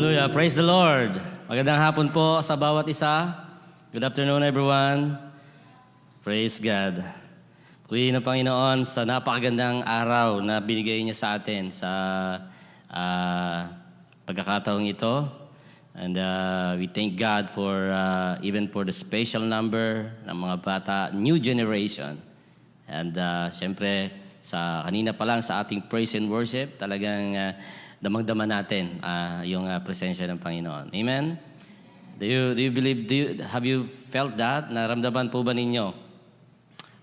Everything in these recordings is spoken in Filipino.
Hallelujah. Praise the Lord. Magandang hapon po sa bawat isa. Good afternoon, everyone. Praise God. Purihin ng Panginoon sa napakagandang araw na binigay niya sa atin sa pagkakataong ito. And we thank God for even for the special number ng mga bata, new generation. And siyempre, sa kanina pa lang sa ating praise and worship, talagang damang-dama natin yung presensya ng Panginoon. Amen? Do you believe, have you felt that? Naramdaman po ba ninyo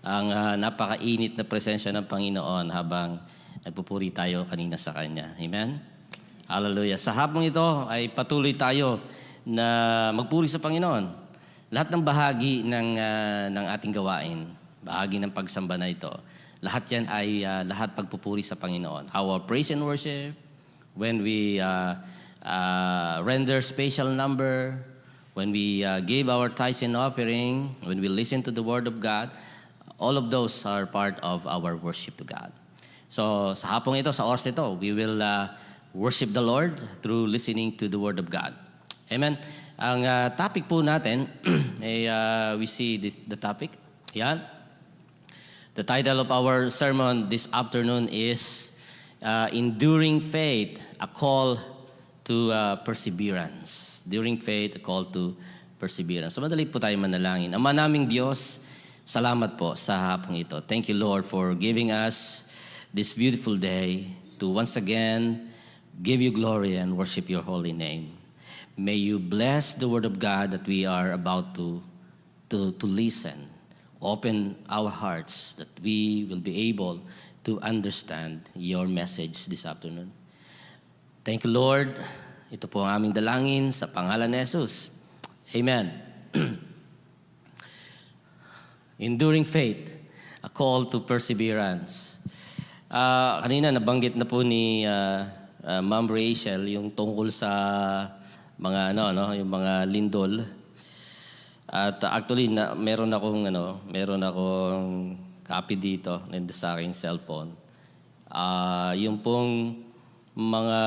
ang napakainit na presensya ng Panginoon habang nagpupuri tayo kanina sa Kanya? Amen? Hallelujah. Sa hapong ito ay patuloy tayo na magpuri sa Panginoon. Lahat ng bahagi ng ating gawain, bahagi ng pagsamba na ito, lahat yan ay lahat pagpupuri sa Panginoon. Our praise and worship, when we render special number, when we give our tithes and offering, when we listen to the Word of God, all of those are part of our worship to God. So sa hapong ito, sa oras ito, we will worship the Lord through listening to the Word of God. Amen? Ang topic po natin, we see the topic. Yan. The title of our sermon this afternoon is Enduring Faith, a Call to Perseverance. Enduring Faith, a Call to Perseverance. So madali po tayo manalangin. Ama naming Diyos, salamat po sa hapong ito. Thank you, Lord, for giving us this beautiful day to once again give you glory and worship your holy name. May you bless the word of God that we are about to listen. Open our hearts that we will be able to understand your message this afternoon. Thank you, Lord. Ito po ang aming dalangin sa pangalan ni Jesus. Amen. Enduring faith, a call to perseverance. Kanina nabanggit na po ni Ma'am Rachel yung tungkol sa mga yung mga lindol. At actually meron akong copy dito sa aking cellphone. Yung pong mga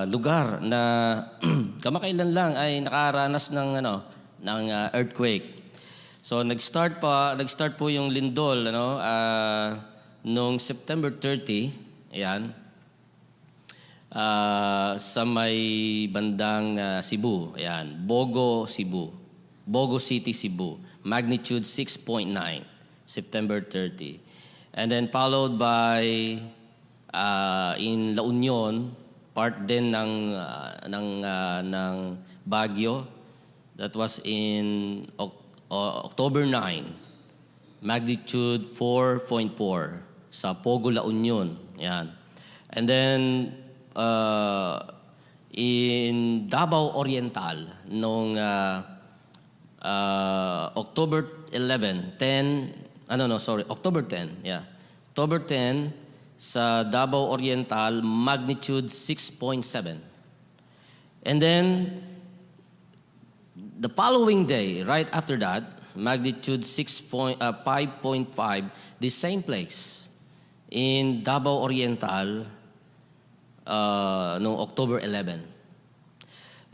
lugar na kamakailan lang ay nakaranas ng earthquake. So nag-start po yung lindol noong September 30, ayan. Sa may bandang Cebu, ayan, Bogo City, Cebu. Magnitude 6.9, September 30. And then followed by in La Union, part din ng Baguio. That was in October 9. Magnitude 4.4 sa Pogo, La Union. Yan. And then in Davao Oriental nung October 10, yeah. October 10 sa Davao Oriental, magnitude 6.7. And then the following day, right after that, magnitude 5.5, the same place in Davao Oriental noong October 11.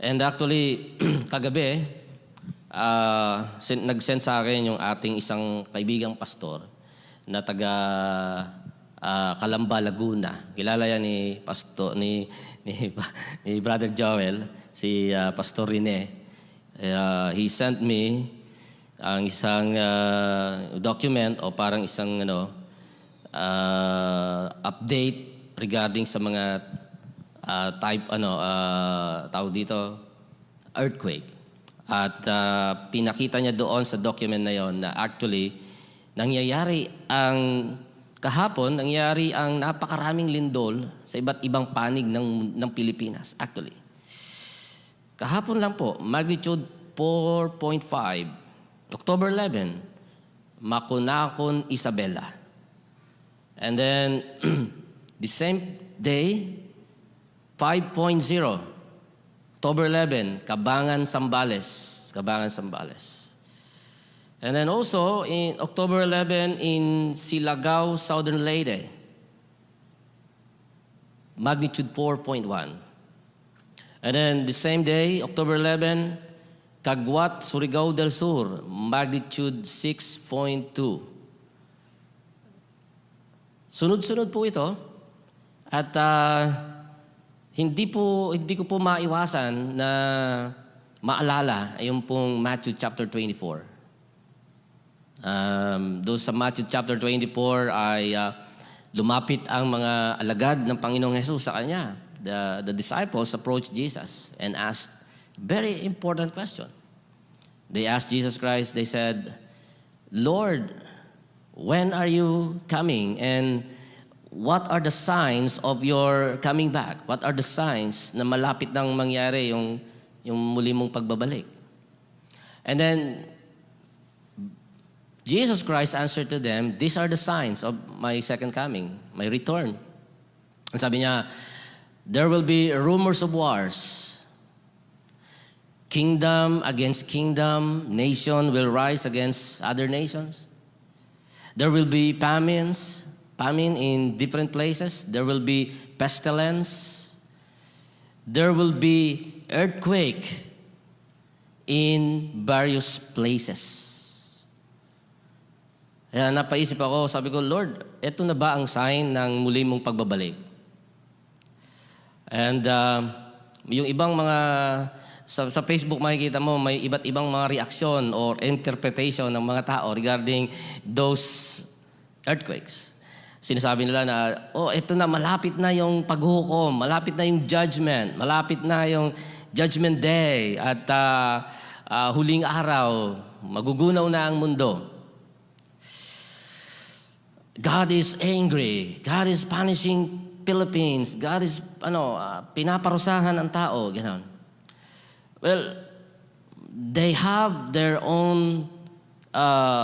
And actually, kagabi, nag-send sa akin yung ating isang kaibigang pastor na taga Calamba, Laguna. Kilala yan ni Brother Joel, si Pastor Rene. He sent me ang isang document o parang isang update regarding sa mga tawag dito, earthquake. At pinakita niya doon sa document na yon na actually nangyayari ang napakaraming lindol sa iba't ibang panig ng Pilipinas. Actually, kahapon lang po, magnitude 4.5, October 11, Makunakon, Isabela. And then the same day, 5.0, October 11, Cabangan, Zambales. And then also, in October 11, in Silagao, Southern Leyte, magnitude 4.1. And then the same day, October 11, Caguat, Surigao del Sur, magnitude 6.2. Sunod-sunod po ito. At hindi ko po maiwasan na maalala yung pong Matthew chapter 24. Doon sa Matthew chapter 24 ay lumapit ang mga alagad ng Panginoong Jesus sa kanya. The disciples approached Jesus and asked a very important question. They asked Jesus Christ, they said, "Lord, when are you coming? And what are the signs of your coming back? What are the signs na malapit nang mangyari yung muli mong pagbabalik?" And then, Jesus Christ answered to them, "These are the signs of my second coming, my return." And sabi niya, "There will be rumors of wars. Kingdom against kingdom, nation will rise against other nations. There will be famine in different places. There will be pestilence. There will be earthquake in various places." Kaya napaisip ako, sabi ko, "Lord, eto na ba ang sign ng muli mong pagbabalik?" And yung ibang mga, sa Facebook makikita mo, may iba't ibang mga reaksyon or interpretation ng mga tao regarding those earthquakes. Sinasabi nila na, eto na, malapit na yung paghukom, malapit na yung judgment, malapit na yung judgment day, at huling araw, magugunaw na ang mundo. God is angry. God is punishing Philippines. God is, pinaparusahan ang tao. Ganon. Well, they have their own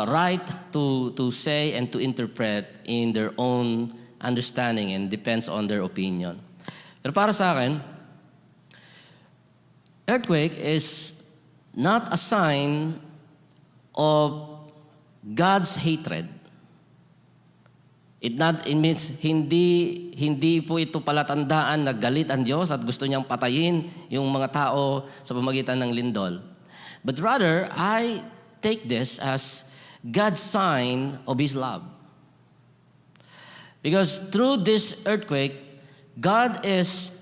right to say and to interpret in their own understanding and depends on their opinion. Pero para sa akin, earthquake is not a sign of God's hatred. It means hindi po ito palatandaan na galit ang Diyos at gusto niyang patayin yung mga tao sa pamamagitan ng lindol. But rather, I take this as God's sign of His love. Because through this earthquake, God is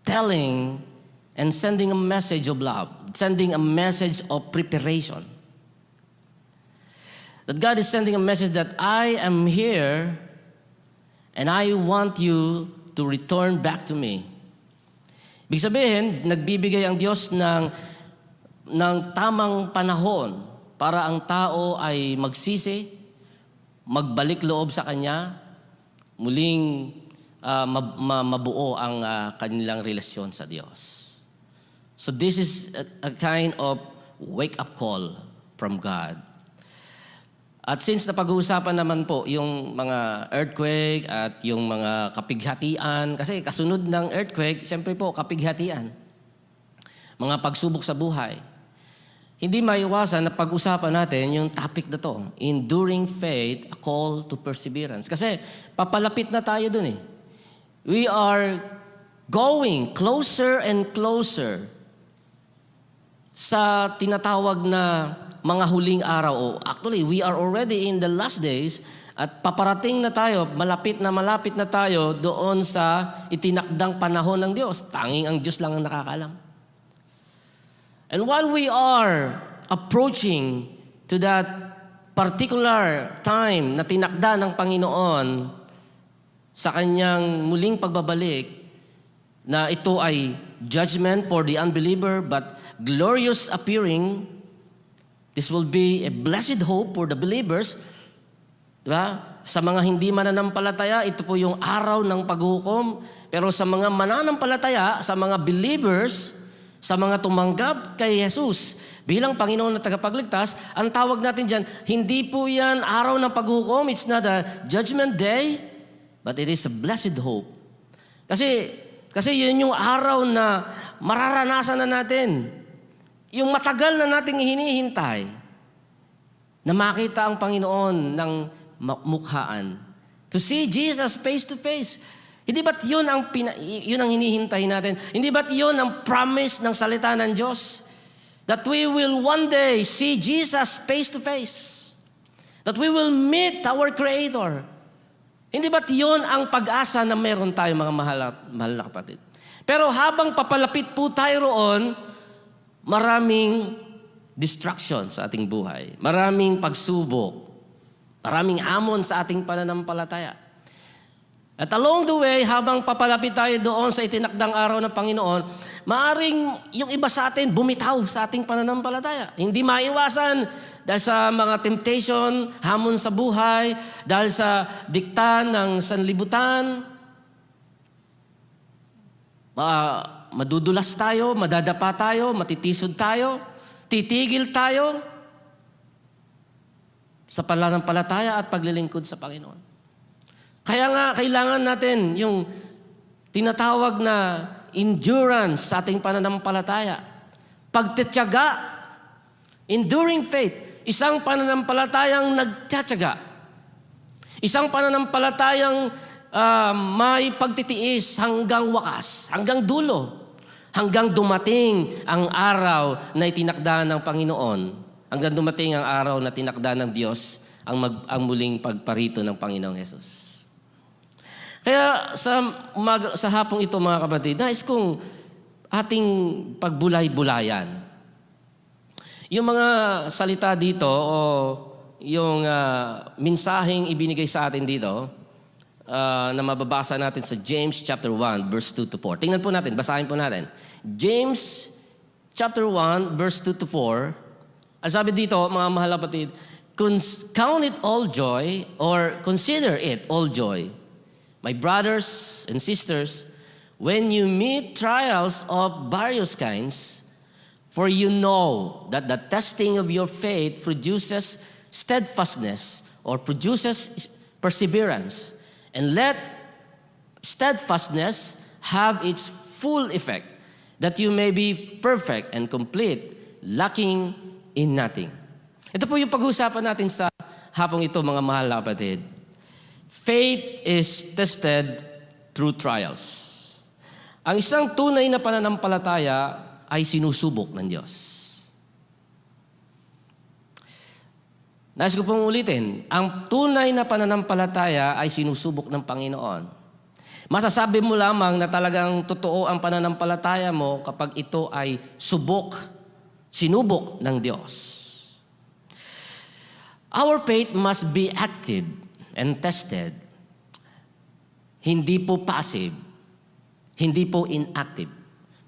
telling and sending a message of love, sending a message of preparation. That God is sending a message that I am here and I want you to return back to me. Ibig sabihin, nagbibigay ang Diyos ng tamang panahon para ang tao ay magsisi, magbalik loob sa Kanya, muling mabuo ang kanilang relasyon sa Diyos. So this is a kind of wake-up call from God. At since napag-uusapan naman po yung mga earthquake at yung mga kapighatian, kasi kasunod ng earthquake, siyempre po kapighatian, mga pagsubok sa buhay. Hindi maiwasan na pag-usapan natin yung topic na to, enduring faith, a call to perseverance. Kasi papalapit na tayo dun eh. We are going closer and closer sa tinatawag na mga huling araw. Actually, we are already in the last days at paparating na tayo, malapit na tayo doon sa itinakdang panahon ng Diyos. Tanging ang Diyos lang ang nakakaalam. And while we are approaching to that particular time na tinakda ng Panginoon sa Kanyang muling pagbabalik, na ito ay judgment for the unbeliever but glorious appearing, this will be a blessed hope for the believers. Diba? Sa mga hindi mananampalataya, ito po yung araw ng paghukom. Pero sa mga mananampalataya, sa mga believers, sa mga tumanggap kay Jesus bilang Panginoon na tagapagligtas, ang tawag natin dyan, hindi po yan araw ng paghukom. It's not a judgment day, but it is a blessed hope. Kasi yun yung araw na mararanasan na natin. Yung matagal na nating hinihintay na makita ang Panginoon ng mukhaan. To see Jesus face to face. Hindi ba't yun ang hinihintay natin? Hindi ba't yun ang promise ng salita ng Diyos? That we will one day see Jesus face to face. That we will meet our Creator. Hindi ba't yun ang pag-asa na meron tayo, mga mahal na kapatid? Pero habang papalapit po tayo roon, maraming distraction sa ating buhay. Maraming pagsubok. Maraming hamon sa ating pananampalataya. At along the way, habang papalapit tayo doon sa itinakdang araw ng Panginoon, maaring yung iba sa atin bumitaw sa ating pananampalataya. Hindi maiwasan dahil sa mga temptation, hamon sa buhay, dahil sa dikta ng sanlibutan. Madudulas tayo, madadapa tayo, matitisod tayo, titigil tayo sa pananampalataya at paglilingkod sa Panginoon. Kaya nga, kailangan natin yung tinatawag na endurance sa ating pananampalataya. Pagtitiyaga, enduring faith, isang pananampalatayang nagtitiyaga. Isang pananampalatayang may pagtitiis hanggang wakas, hanggang dulo, hanggang dumating ang araw na itinakda ng Panginoon, hanggang dumating ang araw na tinakda ng Diyos ang muling pagparito ng Panginoong Hesus. Kaya sa hapong ito, mga kapatid, nais kong ating pagbulay-bulayan. Yung mga salita dito o yung mensaheng ibinigay sa atin dito na mababasa natin sa James chapter 1 verse 2 to 4. Tingnan po natin, basahin po natin. James chapter 1 verse 2 to 4. Ang sabi dito, mga mahal na kapatid, count it all joy or consider it all joy, my brothers and sisters, when you meet trials of various kinds, for you know that the testing of your faith produces steadfastness or produces perseverance. And let steadfastness have its full effect, that you may be perfect and complete, lacking in nothing. Ito po yung pag-uusapan natin sa hapong ito, mga mahal na kapatid. Faith is tested through trials. Ang isang tunay na pananampalataya ay sinusubok ng Diyos. Nais ko pong ulitin, ang tunay na pananampalataya ay sinusubok ng Panginoon. Masasabi mo lamang na talagang totoo ang pananampalataya mo kapag ito ay sinubok ng Diyos. Our faith must be active and tested. Hindi po passive. Hindi po inactive.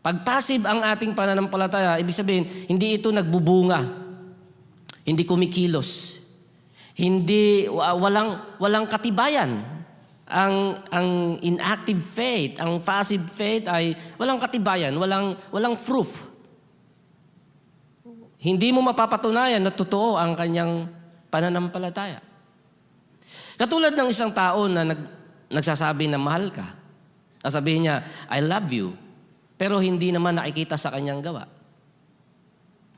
Pag passive ang ating pananampalataya, ibig sabihin, hindi ito nagbubunga. Hindi kumikilos. Hindi, walang katibayan. Ang inactive faith, ang passive faith ay walang katibayan, walang proof. Hindi mo mapapatunayan na totoo ang kanyang pananampalataya. Katulad ng isang tao na nagsasabi na mahal ka. Sasabihin niya, I love you. Pero hindi naman nakikita sa kanyang gawa.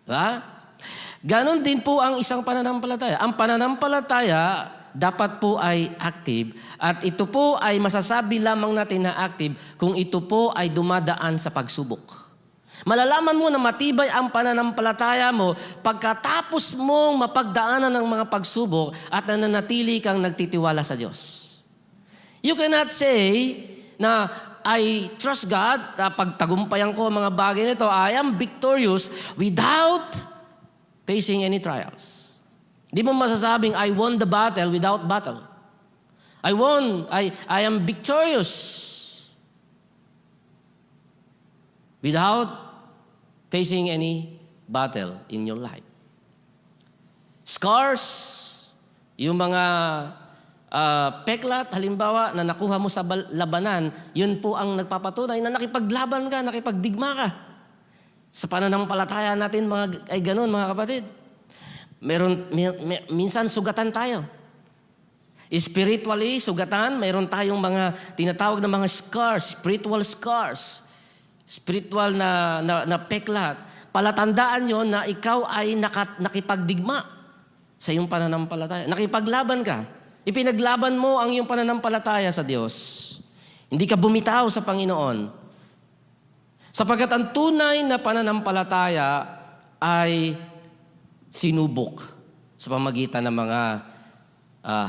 Diba? Ganon din po ang isang pananampalataya. Ang pananampalataya dapat po ay active at ito po ay masasabi lamang natin na active kung ito po ay dumadaan sa pagsubok. Malalaman mo na matibay ang pananampalataya mo pagkatapos mong mapagdaanan ng mga pagsubok at nananatili kang nagtitiwala sa Diyos. You cannot say na I trust God, pagtagumpayan ko ang mga bagay nito, I am victorious without facing any trials. Di mo masasabing I won the battle without battle. I am victorious without facing any battle in your life. Scars, yung mga peklat, halimbawa, na nakuha mo sa labanan, yun po ang nagpapatunay na nakipaglaban ka, nakipagdigma ka. Sa pananampalataya natin, ay ganun, mga kapatid. Minsan sugatan tayo. Spiritually, sugatan, mayroon tayong mga tinatawag na mga scars, spiritual scars. Spiritual na peklat. Palatandaan yon na ikaw ay nakipagdigma sa iyong pananampalataya. Nakipaglaban ka. Ipinaglaban mo ang iyong pananampalataya sa Diyos. Hindi ka bumitaw sa Panginoon. Sapagkat ang tunay na pananampalataya ay sinubok sa pamagitan ng mga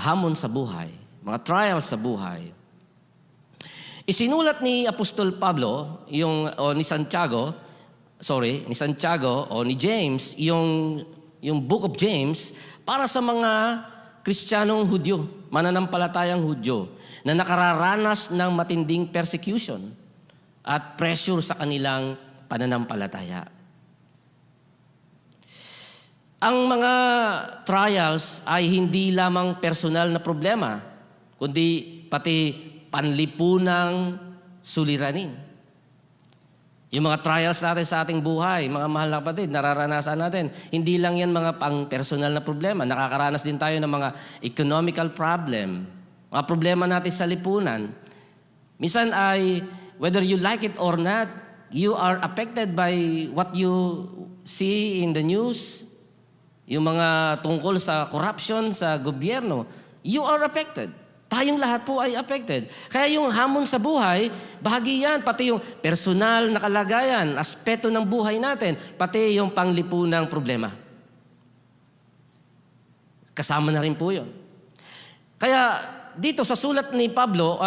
hamon sa buhay, mga trials sa buhay. Isinulat ni Apostol Pablo, ni Santiago o ni James, yung Book of James, para sa mga Kristiyanong Hudyo, mananampalatayang Hudyo, na nakararanas ng matinding persecution at pressure sa kanilang pananampalataya. Ang mga trials ay hindi lamang personal na problema, kundi pati panlipunang suliranin. Yung mga trials natin sa ating buhay, mga mahal na kapatid, nararanasan natin. Hindi lang yan mga pang-personal na problema. Nakakaranas din tayo ng mga economical problem, mga problema natin sa lipunan. Minsan ay, whether you like it or not, you are affected by what you see in the news, yung mga tungkol sa corruption sa gobyerno. You are affected. Tayong lahat po ay affected. Kaya yung hamon sa buhay, bahagi yan, pati yung personal na kalagayan, aspeto ng buhay natin, pati yung panglipunang problema. Kasama na rin po yun. Kaya dito sa sulat ni Pablo,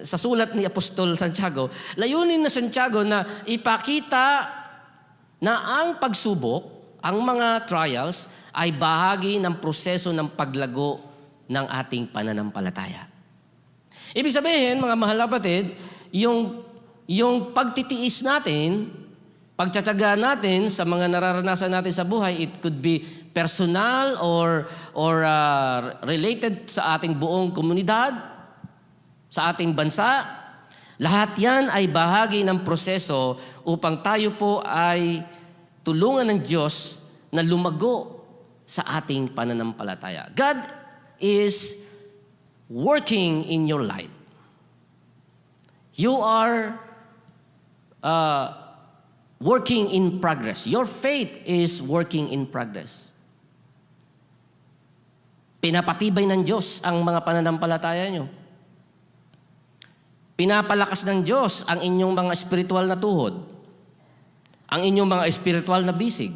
sa sulat ni Apostol Santiago, layunin na Santiago na ipakita na ang pagsubok, ang mga trials, ay bahagi ng proseso ng paglago ng ating pananampalataya. Ibig sabihin, mga mahal na kapatid, yung pagtitiis natin, pagtsatsaga natin sa mga nararanasan natin sa buhay, it could be personal or related sa ating buong komunidad, sa ating bansa. Lahat yan ay bahagi ng proseso upang tayo po ay tulungan ng Diyos na lumago sa ating pananampalataya. God is working in your life. You are working in progress. Your faith is working in progress. Pinapatibay ng Diyos ang mga pananampalataya nyo. Pinapalakas ng Diyos ang inyong mga espiritual na tuhod, ang inyong mga espiritual na bisig.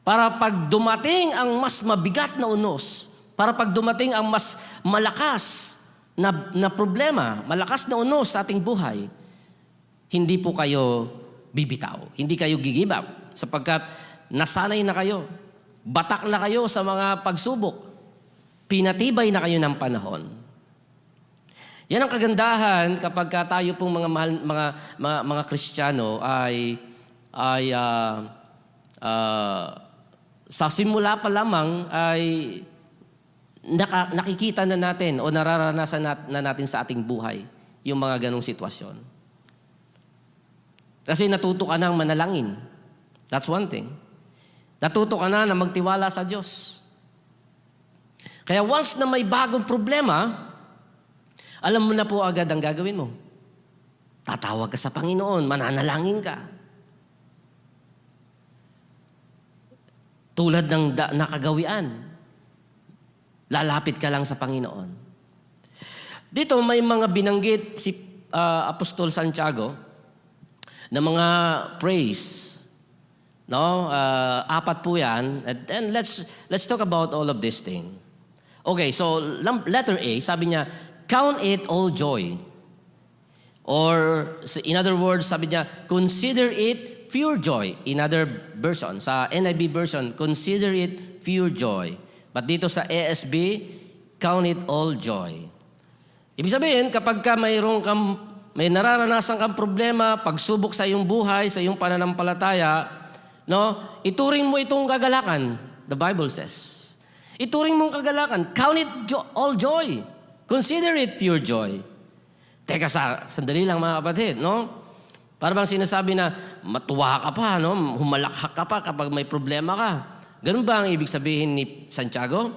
Para pag dumating ang mas mabigat na unos, para pag dumating ang mas malakas na problema, malakas na unos sa ating buhay, hindi po kayo bibitaw, hindi kayo give up, sapagkat nasanay na kayo, batak na kayo sa mga pagsubok, pinatibay na kayo ng panahon. Yan ang kagandahan kapag tayo pong mga Kristiyano ay sa simula pa lamang ay nakikita na natin o nararanasan na natin sa ating buhay yung mga ganong sitwasyon. Kasi natuto ka nang manalangin. That's one thing. Natuto ka na magtiwala sa Diyos. Kaya once na may bagong problema, alam mo na po agad ang gagawin mo. Tatawag ka sa Panginoon, mananalangin ka. Tulad ng nakagawian, lalapit ka lang sa Panginoon. Dito may mga binanggit si Apostol Santiago na mga praise. No? Apat po yan. And let's talk about all of this thing. Okay, so letter A, sabi niya, count it all joy. Or in other words, sabi niya, consider it pure joy. In other version, sa NIV version, consider it pure joy. But dito sa ASB, count it all joy. Ibig sabihin, kapag may nararanasan kang problema, pagsubok sa iyong buhay, sa iyong pananampalataya, no, ituring mo itong kagalakan, the Bible says. Ituring mong kagalakan, count it all joy. Consider it pure joy. Teka, sandali lang mga kapatid, no? Para bang sinasabi na matuwa ka pa, no? Humalakhak ka pa kapag may problema ka. Ganun ba ang ibig sabihin ni Santiago?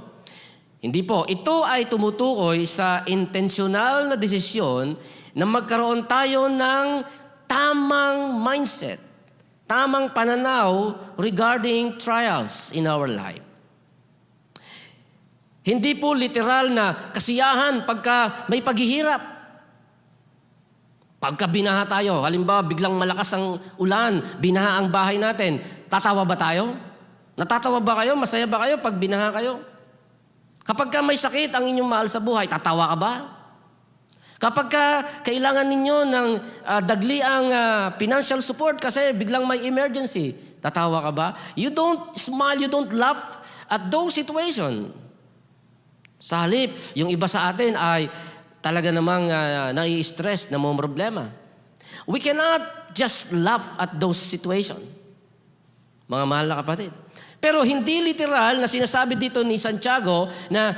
Hindi po. Ito ay tumutukoy sa intentional na desisyon na magkaroon tayo ng tamang mindset, tamang pananaw regarding trials in our life. Hindi po literal na kasiyahan pagka may paghihirap. Pagka binaha tayo, halimbawa biglang malakas ang ulan, binaha ang bahay natin, tatawa ba tayo? Natatawa ba kayo? Masaya ba kayo pag binaha kayo? Kapag ka may sakit ang inyong mahal sa buhay, tatawa ka ba? Kapag ka kailangan ninyo ng dagliang financial support kasi biglang may emergency, tatawa ka ba? You don't smile, you don't laugh at those situations. Sa halip, yung iba sa atin ay talaga namang nai-stress, problema. We cannot just laugh at those situations. Mga mahal na kapatid. Pero hindi literal na sinasabi dito ni Santiago na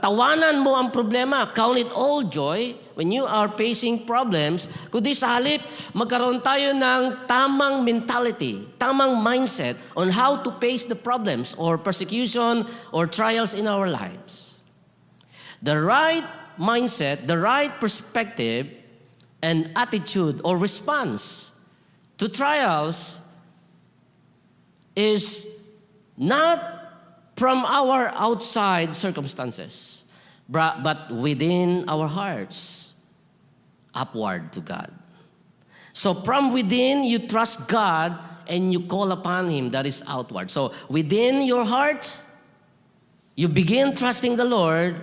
tawanan mo ang problema, count it all joy when you are facing problems, kundi sa halip, magkaroon tayo ng tamang mentality, tamang mindset on how to face the problems or persecution or trials in our lives. The right mindset, the right perspective, and attitude or response to trials is not from our outside circumstances, but within our hearts, upward to God. So from within, you trust God and you call upon Him, that is outward. So within your heart, you begin trusting the Lord,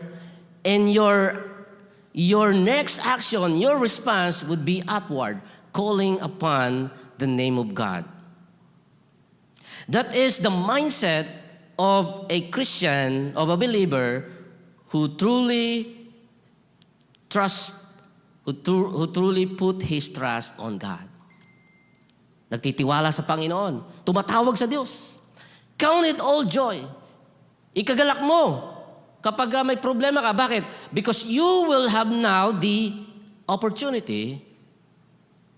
and your next action, your response would be upward, calling upon the name of God. That is the mindset of a Christian, of a believer who truly who truly put his trust on God. Nagtitiwala sa Panginoon, tumatawag sa Diyos. Count it all joy. Ikagalak mo kapag may problema ka. Bakit? Because you will have now the opportunity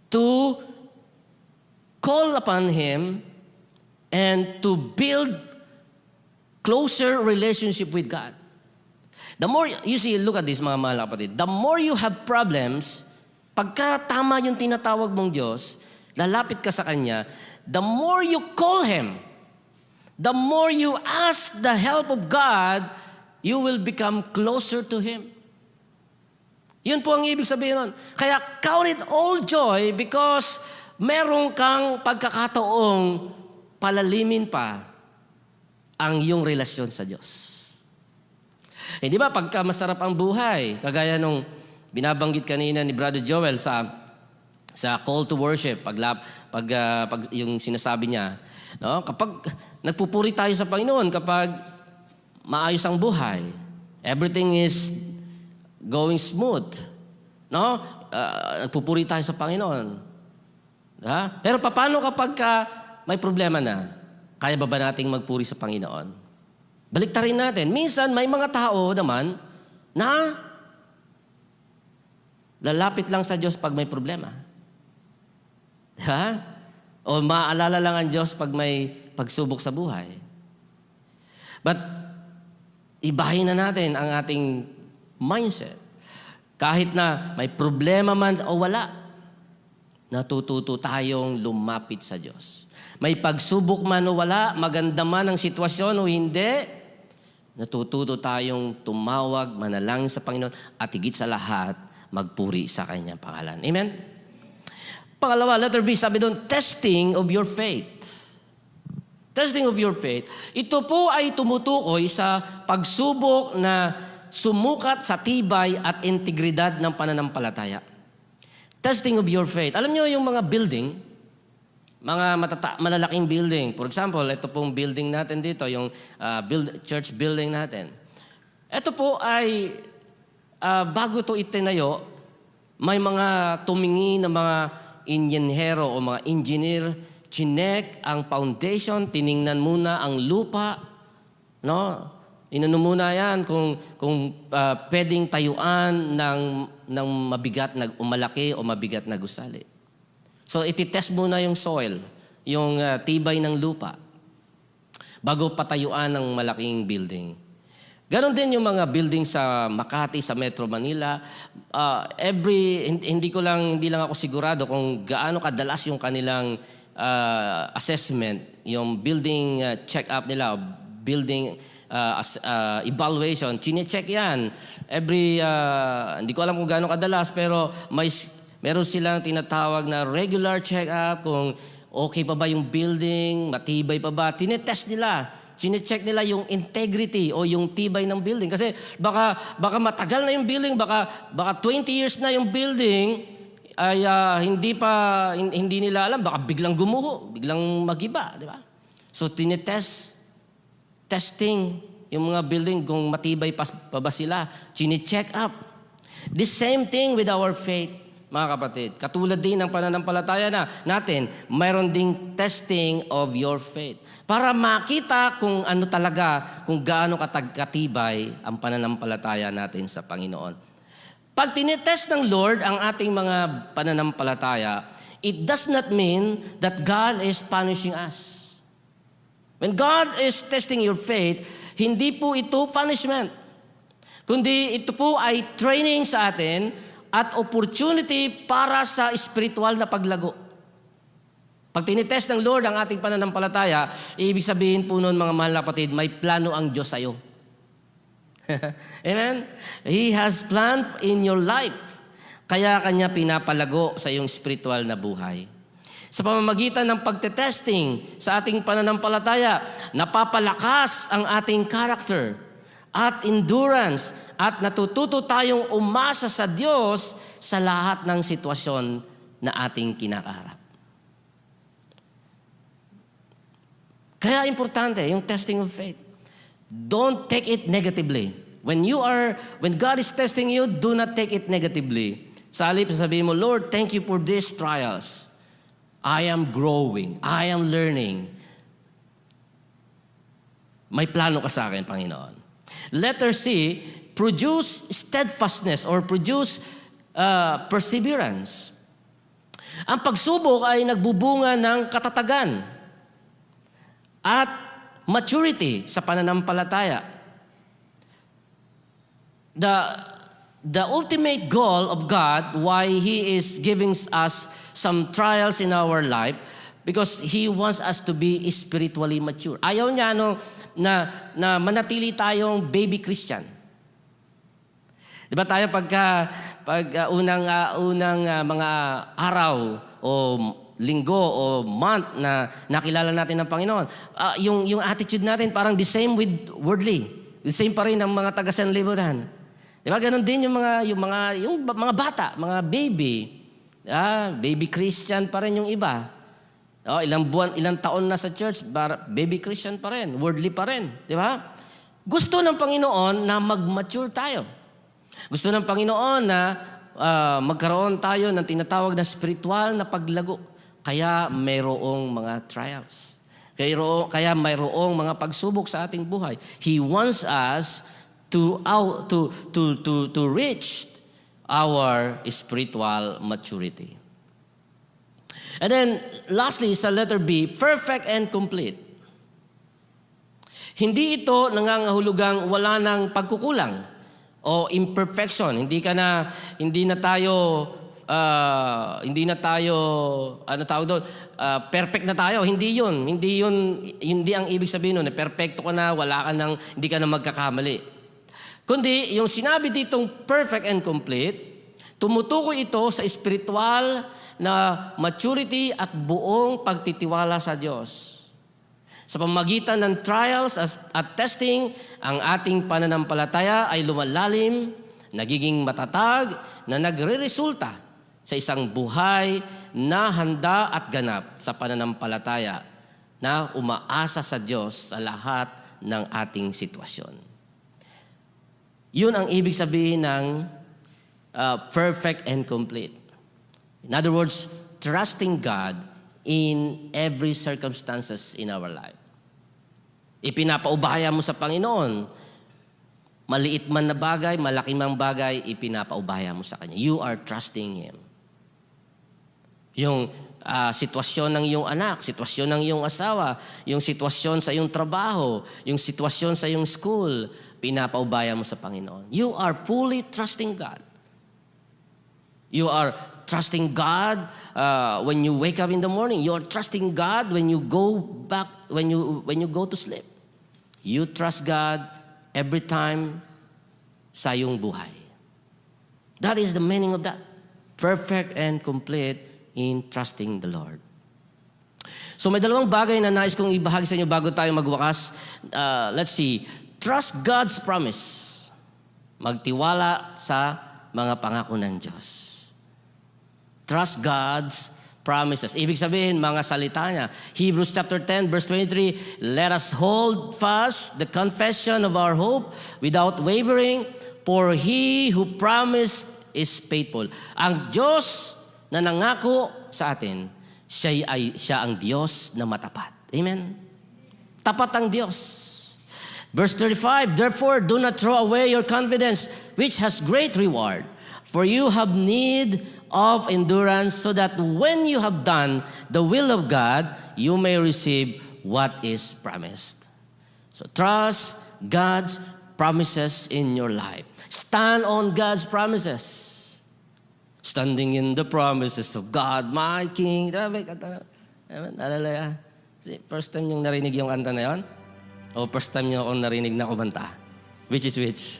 to call upon Him and to build closer relationship with God. The more, you see, look at this mga mahal na kapatid. The more you have problems, pagka tama yung tinatawag mong Diyos, lalapit ka sa Kanya, the more you call Him, the more you ask the help of God, you will become closer to Him. Yun po ang ibig sabihin nun. Kaya count it all joy because meron kang pagkakataong palalimin pa ang iyong relasyon sa Diyos. Di ba, pagka masarap ang buhay, kagaya nung binabanggit kanina ni Brother Joel sa call to worship, pag yung sinasabi niya, no? Kapag nagpupuri tayo sa Panginoon, kapag maayos ang buhay, everything is going smooth, no? Nagpupuri tayo sa Panginoon. Pero paano kapag may problema na? Kaya ba nating magpuri sa Panginoon? Baliktarin natin. Minsan, may mga tao naman na lalapit lang sa Diyos pag may problema. O maaalala lang ang Diyos pag may pagsubok sa buhay. But, ibahin na natin ang ating mindset. Kahit na may problema man o wala, natututo tayong lumapit sa Diyos. May pagsubok man o wala, maganda man ang sitwasyon o hindi, natututo tayong tumawag, manalangin sa Panginoon, at higit sa lahat, magpuri sa Kanyang pangalan. Amen? Pangalawa, letter B, sabi doon, testing of your faith. Testing of your faith. Ito po ay tumutukoy sa pagsubok na sumukat sa tibay at integridad ng pananampalataya. Testing of your faith. Alam niyo yung mga building, mga malalaking building. For example, ito pong building natin dito, yung church building natin. Ito po ay, bago ito itinayo, may mga tumingin na mga inyenyero o mga engineer, chinek ang foundation, tiningnan muna ang lupa, no? Inano muna yan kung pwedeng tayuan ng mabigat na malaki o mabigat na gusali. So ititest muna yung soil, yung tibay ng lupa bago patayuan ng malaking building. Ganon din yung mga building sa Makati, sa Metro Manila. Hindi lang ako sigurado kung gaano kadalas yung kanilang assessment, yung building check-up nila, building evaluation. Chine-check yan. Every, hindi ko alam kung gaano kadalas, pero meron silang tinatawag na regular check-up kung okay pa ba yung building, matibay pa ba. Tinetest nila. Chine-check nila yung integrity o yung tibay ng building. Kasi baka matagal na yung building, baka 20 years na yung building, ay hindi nila alam, baka biglang gumuho, biglang magiba, di ba? So testing yung mga building kung matibay pa ba sila. Chine-check up. The same thing with our faith, mga kapatid. Katulad din ng pananampalataya natin, mayroon ding testing of your faith. Para makita kung ano talaga, kung gaano katibay ang pananampalataya natin sa Panginoon. Pag tinetest ng Lord ang ating mga pananampalataya, it does not mean that God is punishing us. When God is testing your faith, hindi po ito punishment. Kundi ito po ay training sa atin at opportunity para sa spiritual na paglago. Pag tinitest ng Lord ang ating pananampalataya, ibig sabihin po noon, mga mahal na kapatid, may plano ang Diyos sa iyo. Amen? He has planned in your life. Kaya Kanya pinapalago sa iyong spiritual na buhay. Sa pamamagitan ng pagtetesting sa ating pananampalataya, napapalakas ang ating character at endurance at natututo tayong umasa sa Diyos sa lahat ng sitwasyon na ating kinakaharap. Kaya importante yung testing of faith. Don't take it negatively. When God is testing you, do not take it negatively. Sa halip, sabihin mo, Lord, thank you for these trials. I am growing. I am learning. May plano ka sa akin, Panginoon. Letter C, produce steadfastness or produce perseverance. Ang pagsubok ay nagbubunga ng katatagan at maturity sa pananampalataya. The ultimate goal of God, why He is giving us some trials in our life, because He wants us to be spiritually mature. Ayaw niya na manatili tayong baby Christian. Di ba tayo pag unang mga araw o linggo o month na nakilala natin ng Panginoon, yung attitude natin parang the same with worldly. The same pa rin ng mga taga-sanlibutan. Di ba? Ganon din yung mga bata, mga baby. Baby Christian pa rin yung iba. Ilang taon na sa church, baby Christian pa rin, worldly pa rin. Di ba? Gusto ng Panginoon na mag-mature tayo. Gusto ng Panginoon na magkaroon tayo ng tinatawag na spiritual na paglago. Kaya mayroong mga trials. Kaya mayroong mga pagsubok sa ating buhay. He wants us to reach our spiritual maturity. And then, lastly, sa letter B, perfect and complete. Hindi ito nangangahulugang wala ng pagkukulang o imperfection. Hindi na tayo perfect na tayo. Hindi ang ibig sabihin nun, perfecto ka na, hindi ka na magkakamali. Kundi, yung sinabi ditong perfect and complete, tumutukoy ito sa spiritual na maturity at buong pagtitiwala sa Diyos. Sa pamamagitan ng trials at testing, ang ating pananampalataya ay lumalalim, nagiging matatag, na nagre-resulta sa isang buhay na handa at ganap sa pananampalataya na umaasa sa Diyos sa lahat ng ating sitwasyon. Yun ang ibig sabihin ng perfect and complete. In other words, trusting God in every circumstances in our life. Ipinapaubaya mo sa Panginoon. Maliit man na bagay, malaki mang bagay, ipinapaubaya mo sa Kanya. You are trusting Him. Yung sitwasyon ng iyong anak, sitwasyon ng iyong asawa, yung sitwasyon sa iyong trabaho, yung sitwasyon sa iyong school, pinapaubaya mo sa Panginoon. You are fully trusting God. You are trusting God when you wake up in the morning. You are trusting God when you go back, when you go to sleep. You trust God every time sa iyong buhay. That is the meaning of that. Perfect and complete in trusting the Lord. So may dalawang bagay na nais kong ibahagi sa inyo bago tayo magwakas. Let's see. Trust God's promise. Magtiwala sa mga pangako ng Diyos. Trust God's promises. Ibig sabihin, mga salita niya. Hebrews chapter 10, verse 23, let us hold fast the confession of our hope without wavering, for He who promised is faithful. Ang Diyos na nangako sa atin, siya ang Diyos na matapat. Amen? Tapat ang Diyos. Verse 35, therefore, do not throw away your confidence, which has great reward. For you have need of endurance, so that when you have done the will of God, you may receive what is promised. So trust God's promises in your life. Stand on God's promises. Standing in the promises of God, my King. Amen. Hallelujah. First time yung narinig yung kanta na yun? O first time nyo akong narinig na kumanta? Which is which?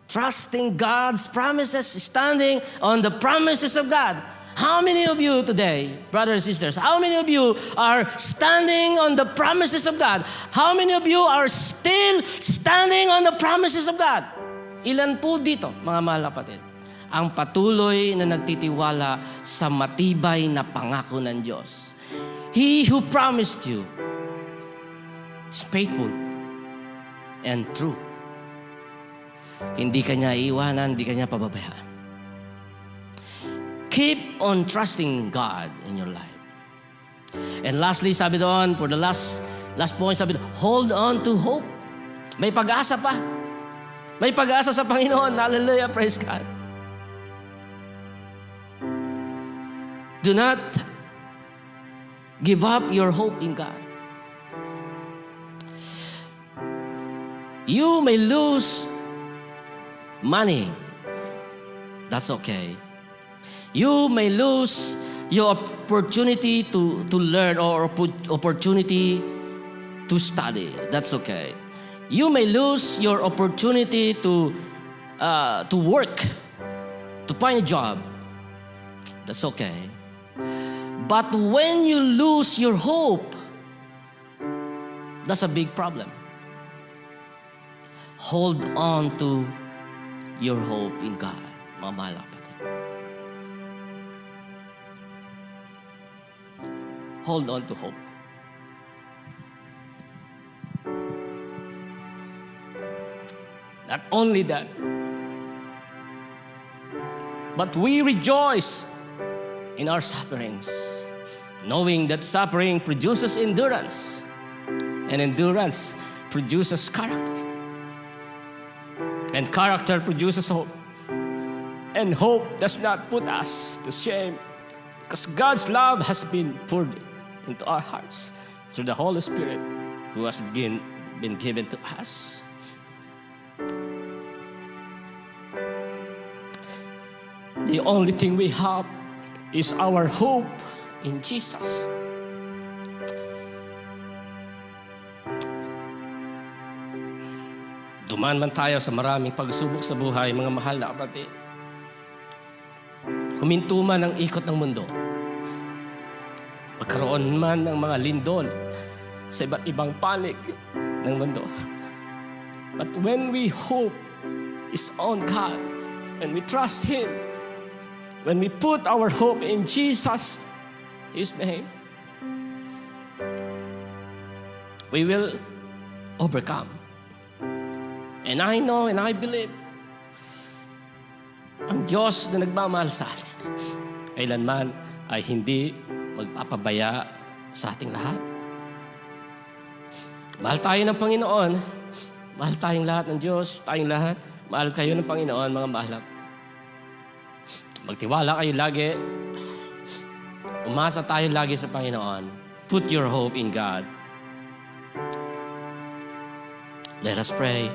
Trusting God's promises, standing on the promises of God. How many of you today, brothers and sisters, how many of you are standing on the promises of God? How many of you are still standing on the promises of God? Ilan po dito, mga mahal na kapatid, ang patuloy na nagtitiwala sa matibay na pangako ng Diyos? He who promised you is faithful and true. Hindi ka niya iiwanan, hindi ka niya pababayaan. Keep on trusting God in your life. And lastly, sabi doon, for the last point, sabi doon, hold on to hope. May pag-asa pa. May pag-asa sa Panginoon. Hallelujah, praise God. Do not give up your hope in God. You may lose money. That's okay. You may lose your opportunity to learn or opportunity to study. That's okay. You may lose your opportunity to work, to find a job. That's okay. But when you lose your hope, that's a big problem. Hold on to your hope in God, mga mahal na kapatid. Hold on to hope. Not only that, but we rejoice in our sufferings, knowing that suffering produces endurance, and endurance produces character. And character produces hope. And hope does not put us to shame, because God's love has been poured into our hearts through the Holy Spirit who has been given to us. The only thing we have is our hope in Jesus. Dumaan man tayo sa maraming pagsubok sa buhay, mga mahal na kapatid. Huminto man ang ikot ng mundo. Magkaroon man ng mga lindol sa iba't ibang panig ng mundo. But when we hope is on God, when we trust Him, when we put our hope in Jesus, His name, we will overcome. And I know and I believe, ang Diyos na nagmamahal sa atin, kailanman ay hindi magpapabaya sa ating lahat. Mahal tayo ng Panginoon. Mahal tayong lahat ng Diyos. Tayong lahat. Mahal kayo ng Panginoon, mga mahal. Magtiwala kayo lagi. Umasa tayo lagi sa Panginoon. Put your hope in God. Let us pray.